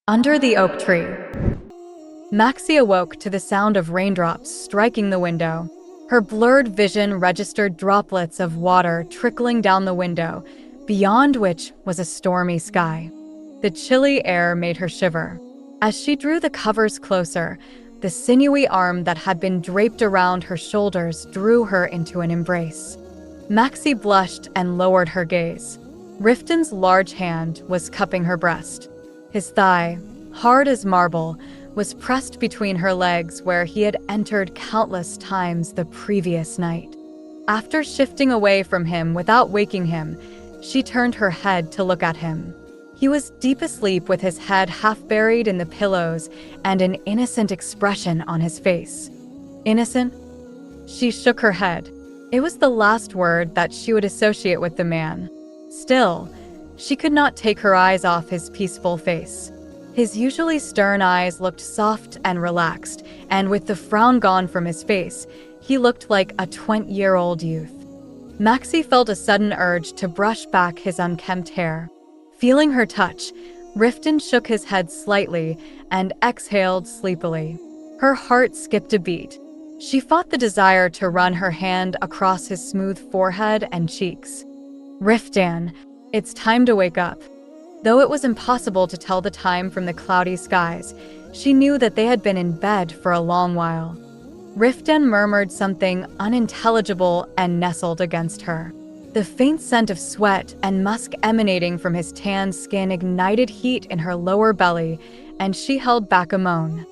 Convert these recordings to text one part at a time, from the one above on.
Under the oak tree. Maxi awoke to the sound of raindrops striking the window. Her blurred vision registered droplets of water trickling down the window, beyond which was a stormy sky. The chilly air made her shiver. As she drew the covers closer, the sinewy arm that had been draped around her shoulders drew her into an embrace. Maxi blushed and lowered her gaze. Riftan's large hand was cupping her breast. His thigh, hard as marble, was pressed between her legs where he had entered countless times the previous night. After shifting away from him without waking him, she turned her head to look at him. He was deep asleep with his head half buried in the pillows and an innocent expression on his face. Innocent? She shook her head. It was the last word that she would associate with the man. Still, she could not take her eyes off his peaceful face. His usually stern eyes looked soft and relaxed, and with the frown gone from his face, he looked like a 20-year-old youth. Maxi felt a sudden urge to brush back his unkempt hair. Feeling her touch, Riftan shook his head slightly and exhaled sleepily. Her heart skipped a beat. She fought the desire to run her hand across his smooth forehead and cheeks. Riftan, it's time to wake up. Though it was impossible to tell the time from the cloudy skies, she knew that they had been in bed for a long while. Riftan murmured something unintelligible and nestled against her. The faint scent of sweat and musk emanating from his tan skin ignited heat in her lower belly, and she held back a moan.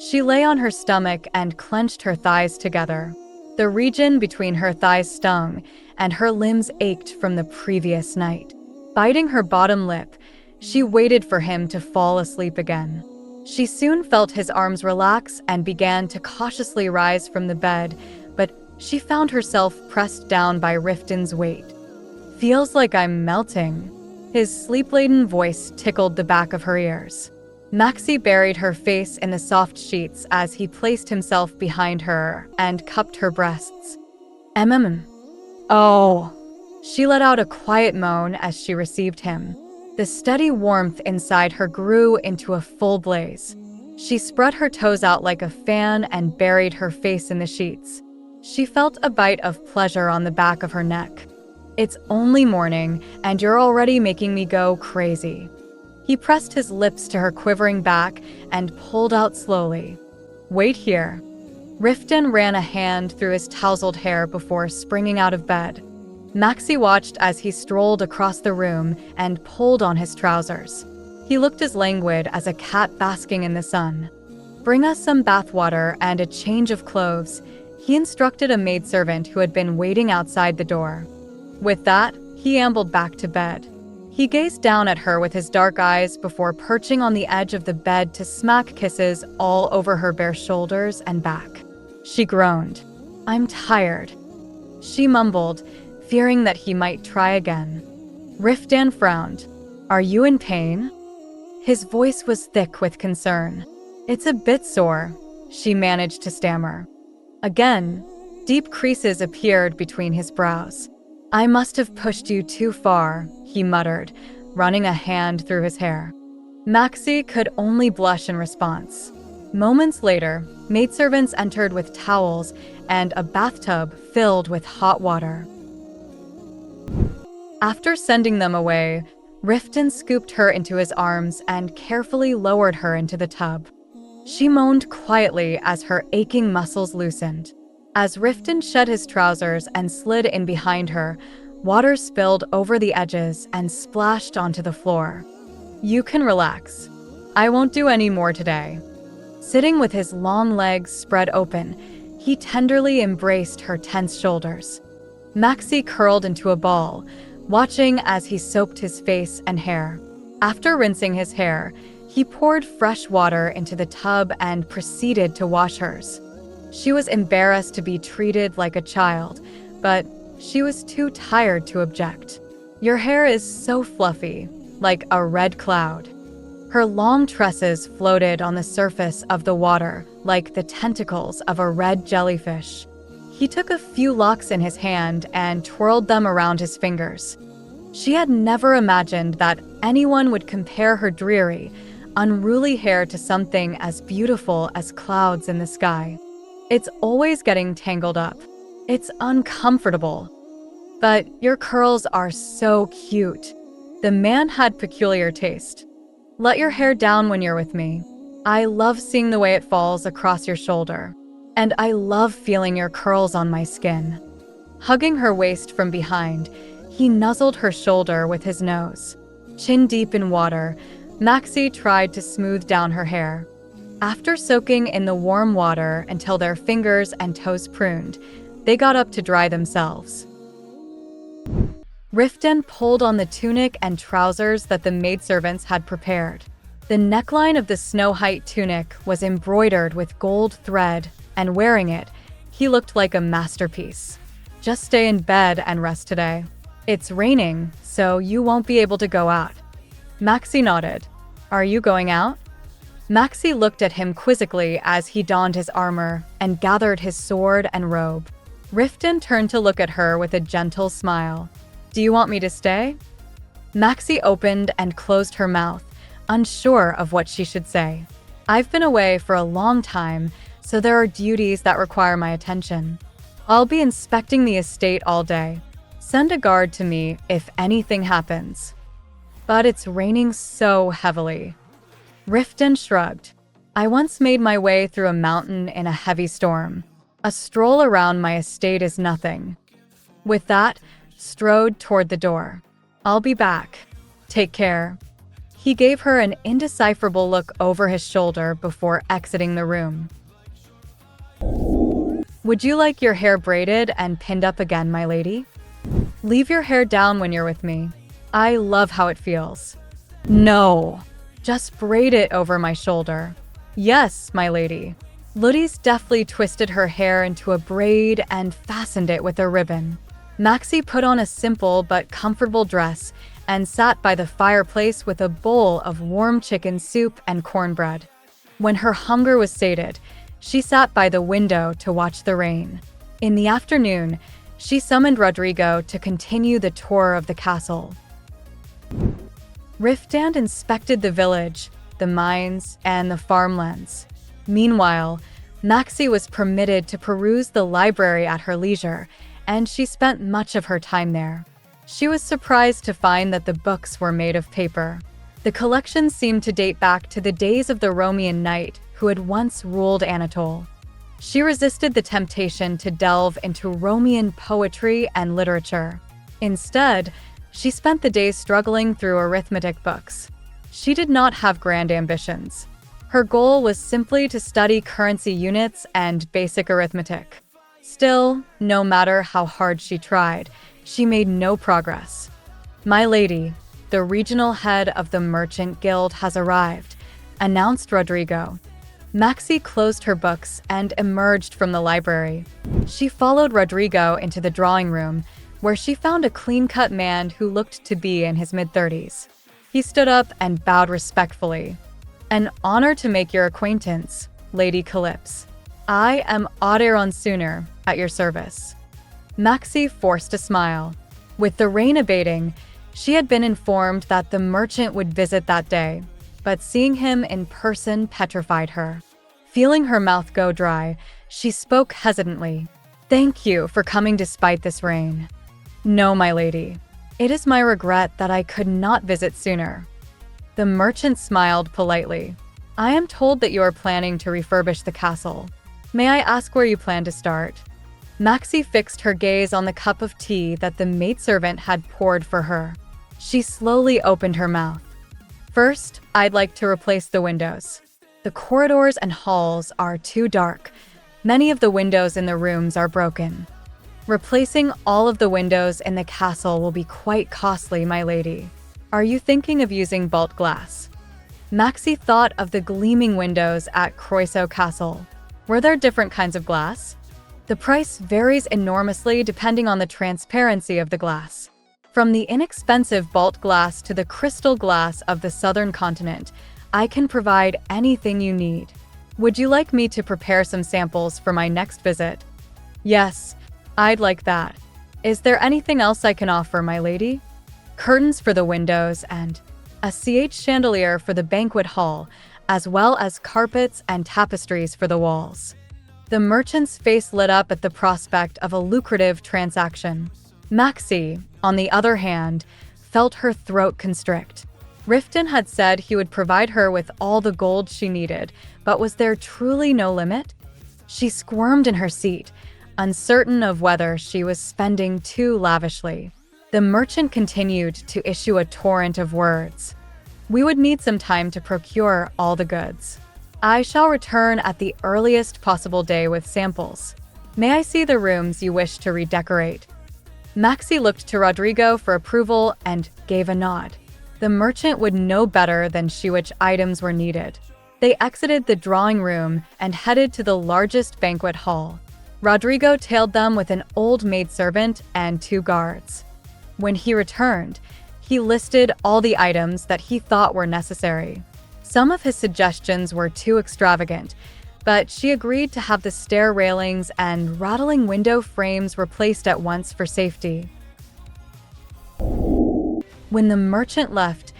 She lay on her stomach and clenched her thighs together. The region between her thighs stung, and her limbs ached from the previous night. Biting her bottom lip, she waited for him to fall asleep again. She soon felt his arms relax and began to cautiously rise from the bed, but she found herself pressed down by Riftan's weight. "Feels like I'm melting." His sleep-laden voice tickled the back of her ears. Maxi buried her face in the soft sheets as he placed himself behind her and cupped her breasts. Oh. She let out a quiet moan as she received him. The steady warmth inside her grew into a full blaze. She spread her toes out like a fan and buried her face in the sheets. She felt a bite of pleasure on the back of her neck. "It's only morning, and you're already making me go crazy." He pressed his lips to her quivering back and pulled out slowly. "Wait here." Riftan ran a hand through his tousled hair before springing out of bed. Maxi watched as he strolled across the room and pulled on his trousers. He looked as languid as a cat basking in the sun. "Bring us some bathwater and a change of clothes," he instructed a maidservant who had been waiting outside the door. With that, he ambled back to bed. He gazed down at her with his dark eyes before perching on the edge of the bed to smack kisses all over her bare shoulders and back. She groaned. "I'm tired," she mumbled, fearing that he might try again. Riftan frowned. "Are you in pain?" His voice was thick with concern. "It's a bit sore," she managed to stammer. Again, deep creases appeared between his brows. "I must have pushed you too far," he muttered, running a hand through his hair. Maxi could only blush in response. Moments later, maidservants entered with towels and a bathtub filled with hot water. After sending them away, Riftan scooped her into his arms and carefully lowered her into the tub. She moaned quietly as her aching muscles loosened. As Riftan shed his trousers and slid in behind her, water spilled over the edges and splashed onto the floor. "You can relax. I won't do any more today." Sitting with his long legs spread open, he tenderly embraced her tense shoulders. Maxi curled into a ball, watching as he soaped his face and hair. After rinsing his hair, he poured fresh water into the tub and proceeded to wash hers. She was embarrassed to be treated like a child, but she was too tired to object. "Your hair is so fluffy, like a red cloud." Her long tresses floated on the surface of the water like the tentacles of a red jellyfish. He took a few locks in his hand and twirled them around his fingers. She had never imagined that anyone would compare her dreary, unruly hair to something as beautiful as clouds in the sky. It's always getting tangled up. It's uncomfortable. But your curls are so cute. The man had peculiar taste. Let your hair down when you're with me. I love seeing the way it falls across your shoulder. And I love feeling your curls on my skin. Hugging her waist from behind, he nuzzled her shoulder with his nose. Chin deep in water, Maxi tried to smooth down her hair. After soaking in the warm water until their fingers and toes pruned, they got up to dry themselves. Riftan pulled on the tunic and trousers that the maidservants had prepared. The neckline of the snow-white tunic was embroidered with gold thread, and wearing it, he looked like a masterpiece. Just stay in bed and rest today. It's raining, so you won't be able to go out. Maxi nodded. Are you going out? Maxi looked at him quizzically as he donned his armor and gathered his sword and robe. Riftan turned to look at her with a gentle smile. Do you want me to stay? Maxi opened and closed her mouth, unsure of what she should say. I've been away for a long time, so there are duties that require my attention. I'll be inspecting the estate all day. Send a guard to me if anything happens. But it's raining so heavily. Riftan shrugged. I once made my way through a mountain in a heavy storm. A stroll around my estate is nothing. With that, strode toward the door. I'll be back. Take care. He gave her an indecipherable look over his shoulder before exiting the room. Would you like your hair braided and pinned up again, my lady? Leave your hair down when you're with me. I love how it feels. No, just braid it over my shoulder. Yes, my lady. Ludis deftly twisted her hair into a braid and fastened it with a ribbon. Maxi put on a simple but comfortable dress and sat by the fireplace with a bowl of warm chicken soup and cornbread. When her hunger was sated, she sat by the window to watch the rain. In the afternoon, she summoned Rodrigo to continue the tour of the castle. Riftan inspected the village, the mines, and the farmlands. Meanwhile, Maxi was permitted to peruse the library at her leisure, and she spent much of her time there. She was surprised to find that the books were made of paper. The collection seemed to date back to the days of the Roman knight who had once ruled Anatole. She resisted the temptation to delve into Roman poetry and literature. Instead, she spent the days struggling through arithmetic books. She did not have grand ambitions. Her goal was simply to study currency units and basic arithmetic. Still, no matter how hard she tried, she made no progress. My lady, the regional head of the Merchant Guild has arrived, announced Rodrigo. Maxi closed her books and emerged from the library. She followed Rodrigo into the drawing room, where she found a clean-cut man who looked to be in his mid-30s. He stood up and bowed respectfully. An honor to make your acquaintance, Lady Calypse. I am Audeiron Sooner, at your service. Maxi forced a smile. With the rain abating, she had been informed that the merchant would visit that day, but seeing him in person petrified her. Feeling her mouth go dry, she spoke hesitantly. Thank you for coming despite this rain. No, my lady. It is my regret that I could not visit sooner. The merchant smiled politely. I am told that you are planning to refurbish the castle. May I ask where you plan to start? Maxi fixed her gaze on the cup of tea that the maidservant had poured for her. She slowly opened her mouth. First, I'd like to replace the windows. The corridors and halls are too dark. Many of the windows in the rooms are broken. Replacing all of the windows in the castle will be quite costly, my lady. Are you thinking of using bolt glass? Maxi thought of the gleaming windows at Croiso Castle. Were there different kinds of glass? The price varies enormously depending on the transparency of the glass. From the inexpensive bolt glass to the crystal glass of the southern continent, I can provide anything you need. Would you like me to prepare some samples for my next visit? Yes, I'd like that. Is there anything else I can offer, my lady? Curtains for the windows and a chandelier for the banquet hall, as well as carpets and tapestries for the walls. The merchant's face lit up at the prospect of a lucrative transaction. Maxi, on the other hand, felt her throat constrict. Riftan had said he would provide her with all the gold she needed, but was there truly no limit? She squirmed in her seat, uncertain of whether she was spending too lavishly. The merchant continued to issue a torrent of words. We would need some time to procure all the goods. I shall return at the earliest possible day with samples. May I see the rooms you wish to redecorate? Maxi looked to Rodrigo for approval and gave a nod. The merchant would know better than she which items were needed. They exited the drawing room and headed to the largest banquet hall. Rodrigo tailed them with an old maidservant and 2 guards. When he returned, he listed all the items that he thought were necessary. Some of his suggestions were too extravagant, but she agreed to have the stair railings and rattling window frames replaced at once for safety. When the merchant left,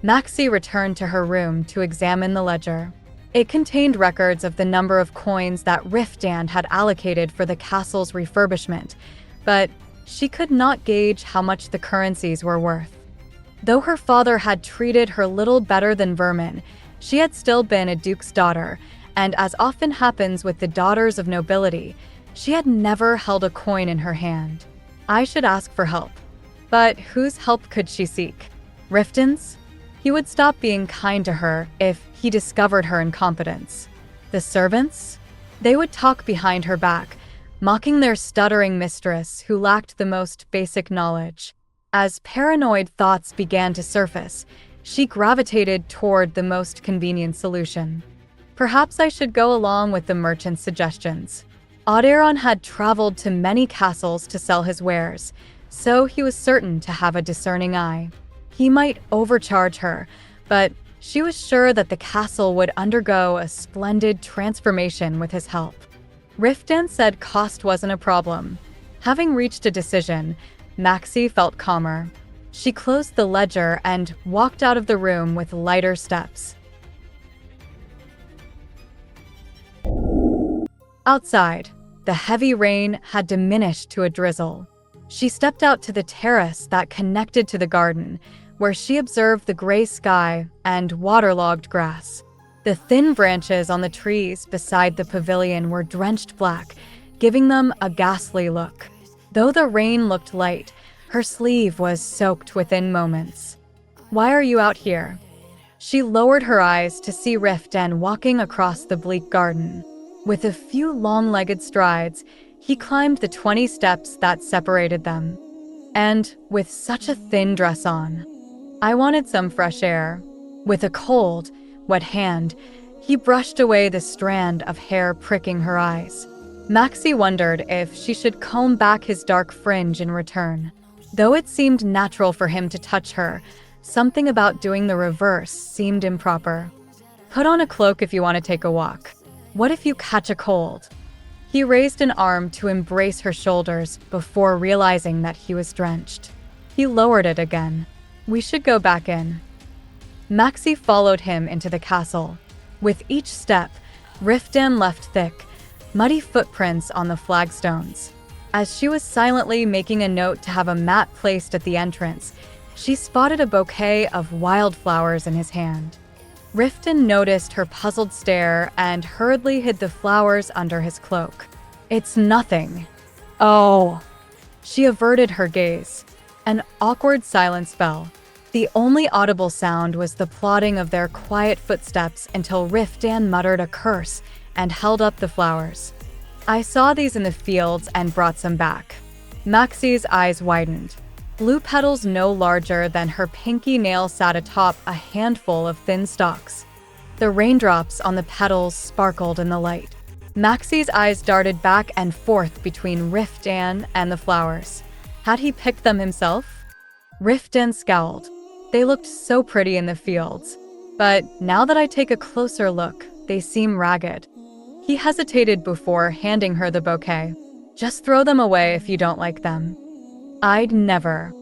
Maxi returned to her room to examine the ledger. It contained records of the number of coins that Riftan had allocated for the castle's refurbishment, but she could not gauge how much the currencies were worth. Though her father had treated her little better than vermin, she had still been a duke's daughter, and as often happens with the daughters of nobility, she had never held a coin in her hand. I should ask for help. But whose help could she seek? Riftan's? He would stop being kind to her if he discovered her incompetence. The servants? They would talk behind her back, mocking their stuttering mistress who lacked the most basic knowledge. As paranoid thoughts began to surface, she gravitated toward the most convenient solution. Perhaps I should go along with the merchant's suggestions. Alderon had traveled to many castles to sell his wares, so he was certain to have a discerning eye. He might overcharge her, but she was sure that the castle would undergo a splendid transformation with his help. Riftan said cost wasn't a problem. Having reached a decision, Maxi felt calmer. She closed the ledger and walked out of the room with lighter steps. Outside, the heavy rain had diminished to a drizzle. She stepped out to the terrace that connected to the garden, where she observed the gray sky and waterlogged grass. The thin branches on the trees beside the pavilion were drenched black, giving them a ghastly look. Though the rain looked light, her sleeve was soaked within moments. "Why are you out here?" She lowered her eyes to see Riftan walking across the bleak garden. With a few long-legged strides, he climbed the 20 steps that separated them. And with such a thin dress on, I wanted some fresh air. With a cold, wet hand, he brushed away the strand of hair pricking her eyes. Maxi wondered if she should comb back his dark fringe in return. Though it seemed natural for him to touch her, something about doing the reverse seemed improper. "Put on a cloak if you want to take a walk. What if you catch a cold?" He raised an arm to embrace her shoulders before realizing that he was drenched. He lowered it again. "We should go back in." Maxi followed him into the castle. With each step, Riftan left thick, muddy footprints on the flagstones. As she was silently making a note to have a mat placed at the entrance, she spotted a bouquet of wildflowers in his hand. Riftan noticed her puzzled stare and hurriedly hid the flowers under his cloak. "It's nothing." "Oh." She averted her gaze. An awkward silence fell. The only audible sound was the plodding of their quiet footsteps until Riftan muttered a curse and held up the flowers. "I saw these in the fields and brought some back." Maxi's eyes widened. Blue petals no larger than her pinky nail sat atop a handful of thin stalks. The raindrops on the petals sparkled in the light. Maxi's eyes darted back and forth between Riftan and the flowers. Had he picked them himself? Riftan scowled. "They looked so pretty in the fields, but now that I take a closer look, they seem ragged." He hesitated before handing her the bouquet. "Just throw them away if you don't like them." "I'd never."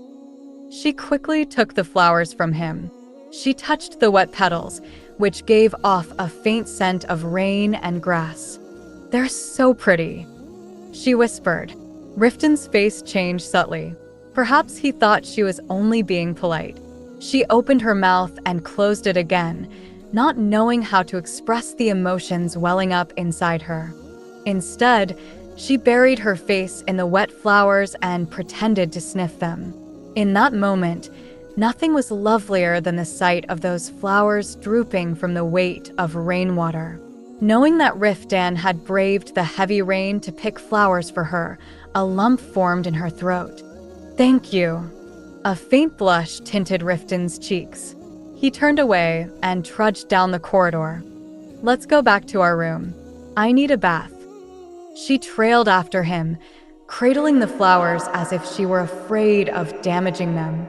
She quickly took the flowers from him. She touched the wet petals, which gave off a faint scent of rain and grass. "They're so pretty," she whispered. Riftan's face changed subtly. Perhaps he thought she was only being polite. She opened her mouth and closed it again, not knowing how to express the emotions welling up inside her. Instead, she buried her face in the wet flowers and pretended to sniff them. In that moment, nothing was lovelier than the sight of those flowers drooping from the weight of rainwater. Knowing that Riftan had braved the heavy rain to pick flowers for her, a lump formed in her throat. "Thank you." A faint blush tinted Riftan's cheeks. He turned away and trudged down the corridor. "Let's go back to our room. I need a bath." She trailed after him, cradling the flowers as if she were afraid of damaging them.